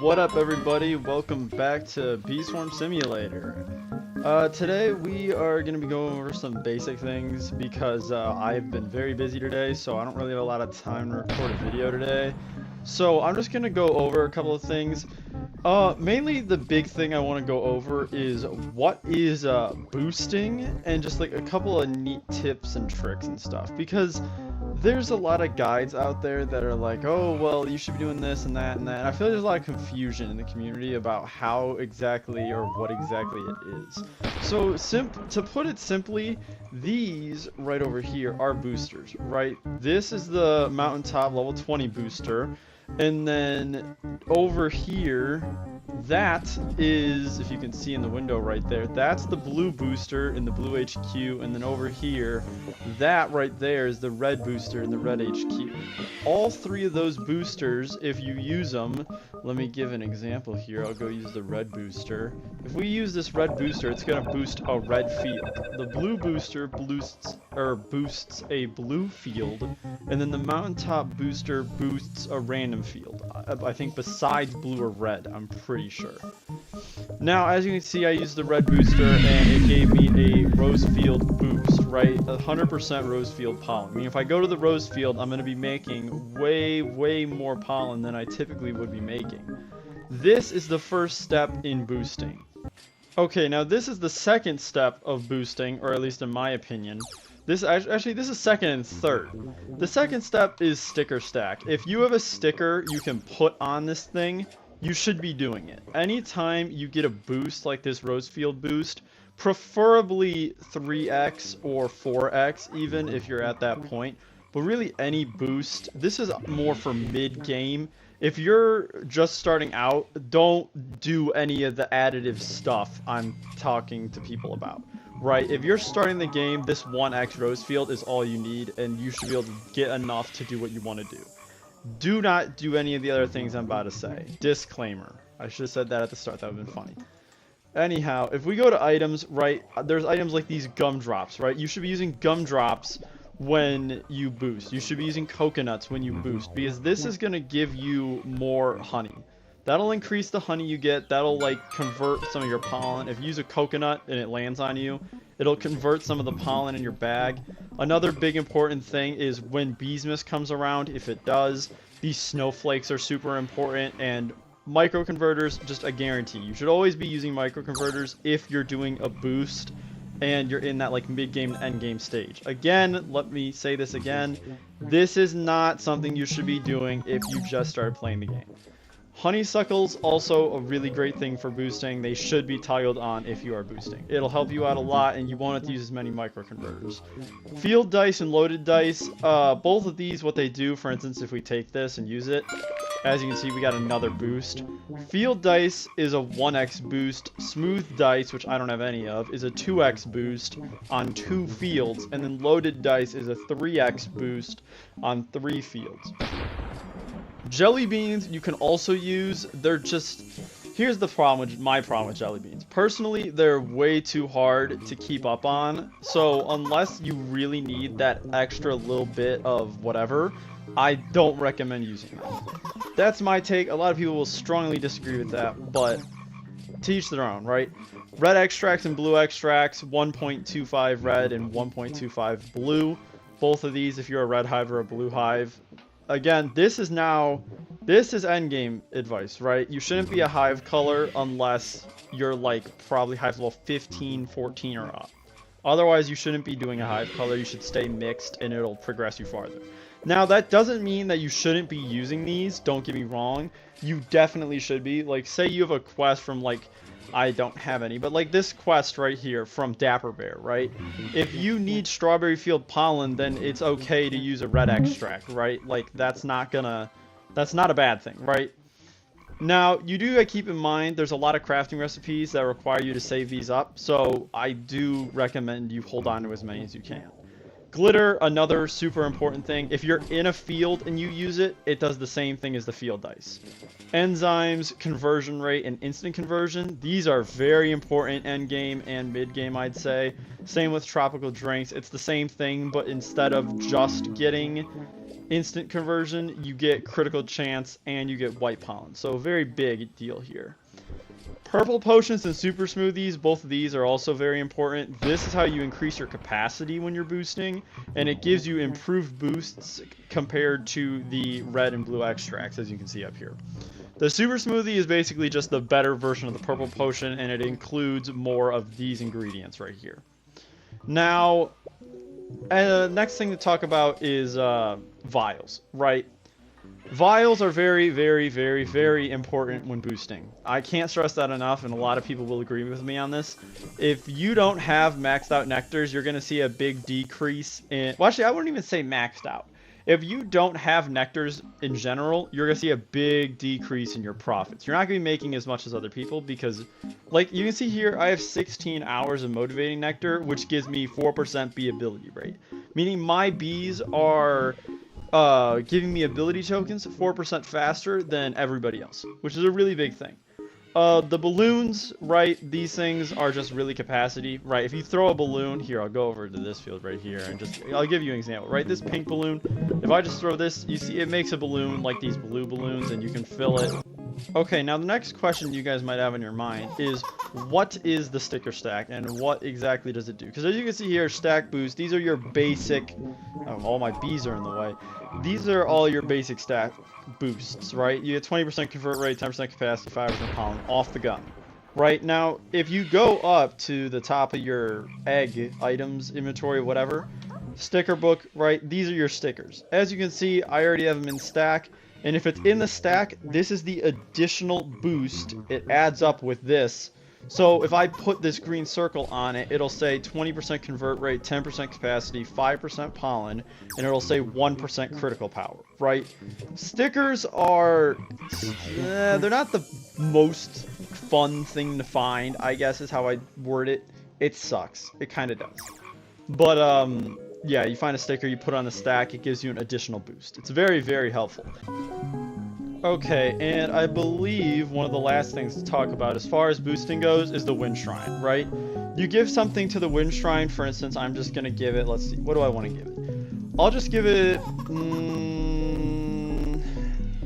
What up, everybody? Welcome back to Bee Swarm Simulator. Today we are going to be going over some basic things because I've been very busy today, so I don't really have a lot of time to record a video today. So I'm just going to go over a couple of things. Mainly the big thing I want to go over is what is boosting and just like a couple of neat tips and tricks and stuff, because there's a lot of guides out there that are like, oh, well, you should be doing this and that and that. And I feel like there's a lot of confusion in the community about how exactly or what exactly it is. So to put it simply, these right over here are boosters, right? This is the mountaintop level 20 booster. And then over here, that is, if you can see in the window right there, that's the blue booster in the blue HQ. And then over here, that right there is the red booster in the red HQ. All three of those boosters, if you use them, let me give an example here. I'll go use the red booster. If we use this red booster, it's going to boost a red field. The blue booster boosts a blue field, and then the mountaintop booster boosts a random field. I think besides blue or red, I'm pretty sure. Now, as you can see, I used the red booster, and it gave me a rose field boost, right? 100% rose field pollen. I mean, if I go to the rose field, I'm going to be making way more pollen than I typically would be making. This is the first step in boosting. Okay, now this is the second step of boosting, or at least in my opinion. This is second and third. The second step is sticker stack. If you have a sticker you can put on this thing, you should be doing it. Anytime you get a boost like this Rosefield boost, preferably 3x or 4x even if you're at that point, but really any boost. This is more for mid-game. If you're just starting out, don't do any of the additive stuff I'm talking to people about. Right, if you're starting the game, this 1x Rosefield is all you need, and you should be able to get enough to do what you want to do. Do not do any of the other things I'm about to say. Disclaimer. I should have said that at the start. That would have been funny. Anyhow, if we go to items, right, there's items like these gumdrops, right? You should be using gumdrops when you boost. You should be using coconuts when you boost, because this is going to give you more honey. That'll increase the honey you get. That'll like convert some of your pollen. If you use a coconut and it lands on you, it'll convert some of the pollen in your bag. Another big important thing is when bee's mist comes around, if it does, these snowflakes are super important, and microconverters, just a guarantee. You should always be using microconverters if you're doing a boost and you're in that like mid-game to end-game stage. Again, let me say this again. This is not something you should be doing if you just started playing the game. Honeysuckles, also a really great thing for boosting. They should be toggled on if you are boosting. It'll help you out a lot, and you won't have to use as many microconverters. Field dice and loaded dice, both of these, what they do, for instance, if we take this and use it, as you can see, we got another boost. Field dice is a 1x boost. Smooth dice, which I don't have any of, is a 2x boost on 2 fields, and then loaded dice is a 3x boost on 3 fields. Jelly beans you can also use. They're just, here's the problem with my problem with jelly beans. Personally, they're way too hard to keep up on. So unless you really need that extra little bit of whatever, I don't recommend using them. That's my take. A lot of people will strongly disagree with that, but to each their own, right? Red extracts and blue extracts, 1.25 red and 1.25 blue. Both of these if you're a red hive or a blue hive. Again, this is endgame advice, right? You shouldn't be a hive color unless you're like probably hive level 15, 14 or up. Otherwise, you shouldn't be doing a hive color. You should stay mixed and it'll progress you farther. Now, that doesn't mean that you shouldn't be using these. Don't get me wrong. You definitely should be. Like, say you have a quest from like, I don't have any, but like this quest right here from Dapper Bear, right? If you need strawberry field pollen, then it's okay to use a red extract, right? Like that's not a bad thing, right? Now, you do gotta keep in mind there's a lot of crafting recipes that require you to save these up, so I do recommend you hold on to as many as you can. Glitter, another super important thing. If you're in a field and you use it, it does the same thing as the field dice. Enzymes, conversion rate, and instant conversion. These are very important end game and mid game, I'd say. Same with tropical drinks. It's the same thing, but instead of just getting instant conversion, you get critical chance, and you get white pollen. So a very big deal here. Purple potions and super smoothies, both of these are also very important. This is how you increase your capacity when you're boosting, and it gives you improved boosts compared to the red and blue extracts, as you can see up here. The super smoothie is basically just the better version of the purple potion, and it includes more of these ingredients right here. Now, next thing to talk about is vials, right? Vials are very, very, very, very important when boosting. I can't stress that enough, and a lot of people will agree with me on this. If you don't have maxed out nectars, you're going to see a big decrease in... Well, actually, I wouldn't even say maxed out. If you don't have nectars in general, you're going to see a big decrease in your profits. You're not going to be making as much as other people because, like you can see here, I have 16 hours of motivating nectar, which gives me 4% bee ability rate. Meaning my bees are... giving me ability tokens 4% faster than everybody else, which is a really big thing. The balloons, right, these things are just really capacity, right? If you throw a balloon, here, I'll go over to this field right here, and I'll give you an example, right? This pink balloon, if I just throw this, you see it makes a balloon like these blue balloons, and you can fill it. Okay, now the next question you guys might have in your mind is, what is the sticker stack, and what exactly does it do? Because as you can see here, stack boost, these are your basic, all my bees are in the way. These are all your basic stack boosts, right? You get 20% convert rate, 10% capacity, 5% pollen off the gun. Right, now, if you go up to the top of your egg items, inventory, whatever, sticker book, right, these are your stickers. As you can see, I already have them in stack. And if it's in the stack, this is the additional boost. It adds up with this. So if I put this green circle on it, it'll say 20% convert rate, 10% capacity, 5% pollen, and it'll say 1% critical power, right? Stickers are, they're not the most fun thing to find, I guess is how I word it. It sucks. It kind of does. But, yeah, you find a sticker, you put it on the stack, it gives you an additional boost. It's very, very helpful. Okay, and I believe one of the last things to talk about as far as boosting goes is the wind shrine, right? You give something to the wind shrine, for instance, I'm just going to give it, let's see, what do I want to give it? I'll just give it,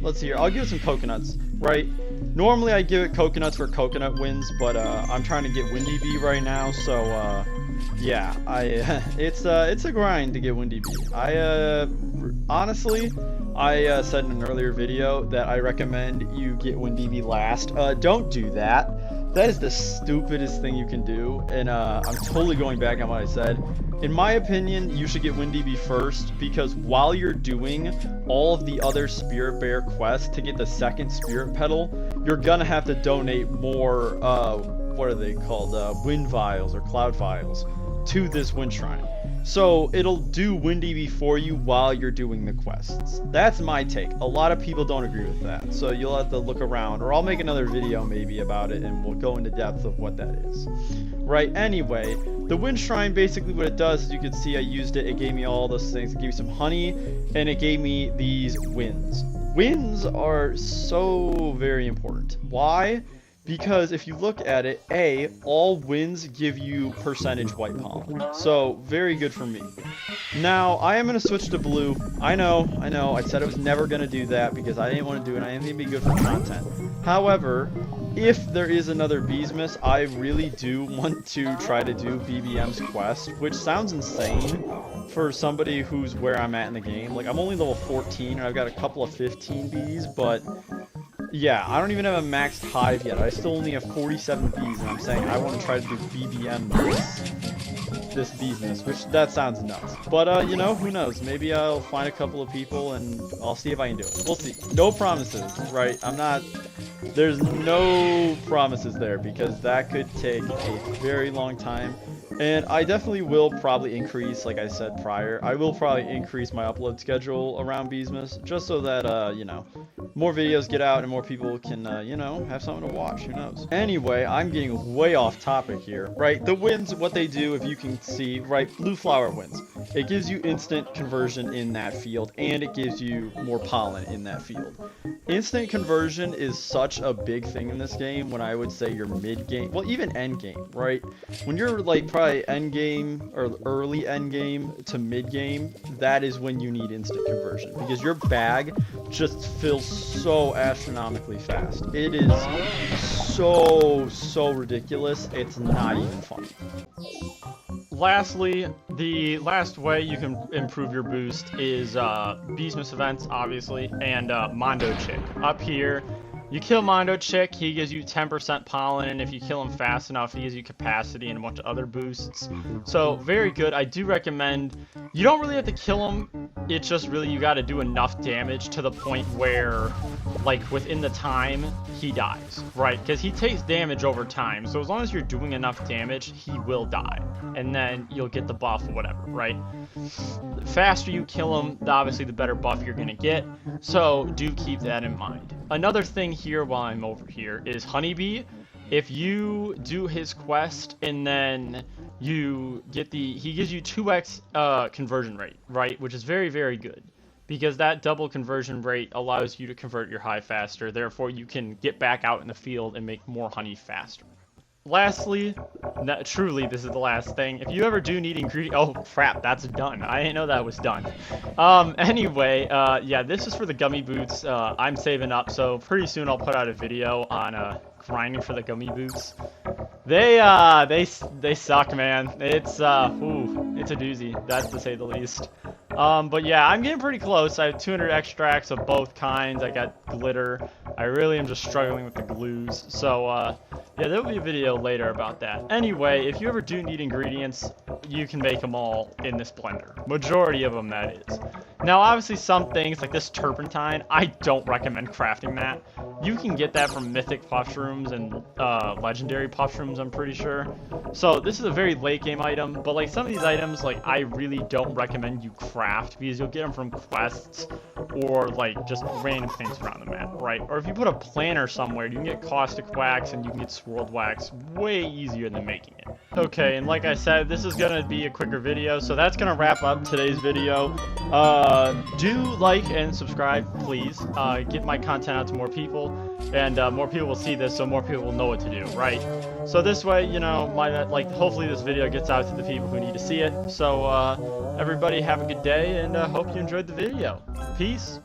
let's see here, I'll give it some coconuts, right? Normally I give it coconuts for coconut wins, but I'm trying to get Windy Bee right now, so yeah, it's a grind to get Windy Bee. Honestly, I said in an earlier video that I recommend you get Windy Bee last. Don't do that. That is the stupidest thing you can do, and I'm totally going back on what I said. In my opinion, you should get Windy Bee first, because while you're doing all of the other Spirit Bear quests to get the second Spirit Petal, you're gonna have to donate more, what are they called, wind vials or cloud vials to this wind shrine. So it'll do Windy Bee for you while you're doing the quests. That's my take. A lot of people don't agree with that, so you'll have to look around, or I'll make another video maybe about it and we'll go into depth of what that is. Right, anyway, the wind shrine, basically what it does, as you can see, I used it, it gave me all those things. It gave me some honey, and it gave me these winds. Winds are so very important. Why? Because if you look at it, all winds give you percentage white pollen. So, very good for me. Now, I am going to switch to blue. I know, I said I was never going to do that because I didn't want to do it. I didn't think it'd be good for content. However, if there is another Beesmas, I really do want to try to do BBM's quest, which sounds insane for somebody who's where I'm at in the game. Like, I'm only level 14, and I've got a couple of 15 bees, but... yeah, I don't even have a maxed hive yet. I still only have 47 bees, and I'm saying I want to try to do BBM this business, which that sounds nuts. But, you know, who knows? Maybe I'll find a couple of people, and I'll see if I can do it. We'll see. No promises, right? There's no promises there, because that could take a very long time. And I definitely will probably increase, like I said prior, I will probably increase my upload schedule around Beesmas, just so that, you know, more videos get out and more people can, you know, have something to watch. Who knows? Anyway, I'm getting way off topic here, right? The winds, what they do, if you can see, right? Blue flower wins. It gives you instant conversion in that field, and it gives you more pollen in that field. Instant conversion is such a big thing in this game when I would say you're mid-game, well, even end-game, right? When you're like probably end-game or early end-game to mid-game, that is when you need instant conversion because your bag just fills so astronomically fast. It is so ridiculous, it's not even funny. Lastly, the last way you can improve your boost is Beastmas events, obviously, and Mondo Chick. Up here, you kill Mondo Chick, he gives you 10% pollen, and if you kill him fast enough, he gives you capacity and a bunch of other boosts. So, very good. I do recommend, you don't really have to kill him, it's just really you gotta do enough damage to the point where, like, within the time, he dies, right? Because he takes damage over time, so as long as you're doing enough damage, he will die. And then you'll get the buff or whatever, right? The faster you kill him, obviously the better buff you're gonna get, so do keep that in mind. Another thing here while I'm over here is Honeybee. If you do his quest and then you get he gives you 2x conversion rate, right? Which is very good. Because that double conversion rate allows you to convert your hive faster, therefore you can get back out in the field and make more honey faster. Lastly, truly this is the last thing, if you ever do need ingredients, oh crap, that's done. I didn't know that was done. Anyway, yeah, this is for the gummy boots. I'm saving up, so pretty soon I'll put out a video on grinding for the gummy boots. They suck, man. It's it's a doozy, that's to say the least. But yeah, I'm getting pretty close. I have 200 extracts of both kinds. I got glitter. I really am just struggling with the glues. So, yeah, there will be a video later about that. Anyway, if you ever do need ingredients, you can make them all in this blender. Majority of them, that is. Now, obviously, some things, like this turpentine, I don't recommend crafting that. You can get that from mythic mushrooms and legendary mushrooms, I'm pretty sure. So, this is a very late game item, but like some of these items, like I really don't recommend you craft because you'll get them from quests or like just random things around the map, right? Or if you put a planter somewhere, you can get caustic wax and you can get swirled wax way easier than making it. Okay, and like I said, this is gonna be a quicker video, so that's gonna wrap up today's video. Do like and subscribe, please. Get my content out to more people, and more people will see this, so more people will know what to do, right? So this way, you know, hopefully this video gets out to the people who need to see it. So everybody have a good day, and hope you enjoyed the video. Peace.